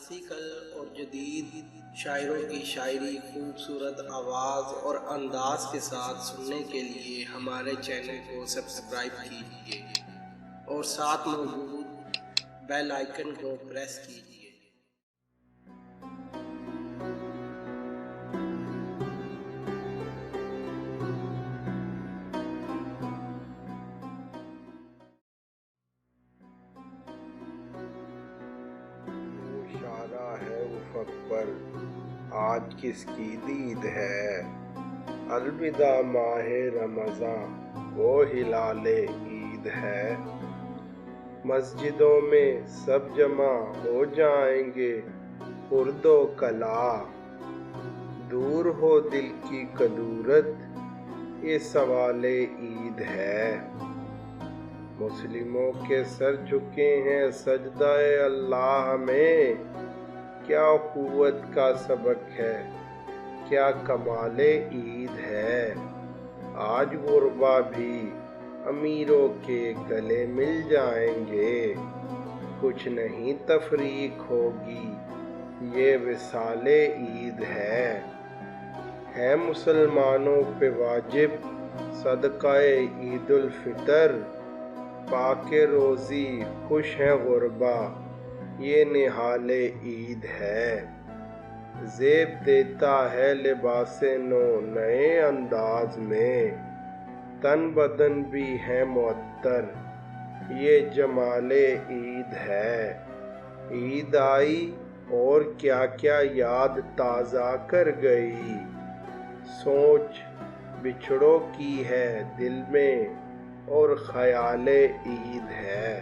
Classical اور جدید شاعروں کی شاعری خوبصورت آواز اور انداز کے ساتھ سننے کے لیے ہمارے چینل کو سبسکرائب کیجیے اور ساتھ موجود بیل آئیکن کو پریس کیجیے۔ اشارہ ہے افق پر آج کس کی دید ہے، الوداع ماہ رمضاں وہ ہلال عید ہے۔ مسجدوں میں سب جمع ہو جائیں گے خرد و کلا، دور ہو دل کی کدورت یہ سوال عید ہے۔ مسلموں کے سر جھکے ہیں سجدہ اللہ میں، کیا قوت کا سبق ہے کیا کمال عید ہے۔ آج غربا بھی امیروں کے گلے مل جائیں گے، کچھ نہیں تفریق ہوگی یہ وصال عید ہے مسلمانوں پہ واجب صدقہ عید الفطر، پاک روزی خوش ہیں غربا یہ نہال عید ہے۔ زیب دیتا ہے لباس نو نئے انداز میں، تن بدن بھی ہے معطر یہ جمال عید ہے۔ عید آئی اور کیا کیا یاد تازہ کر گئی، سوچ بچھڑوں کی ہے دل میں اور خیال عید ہے۔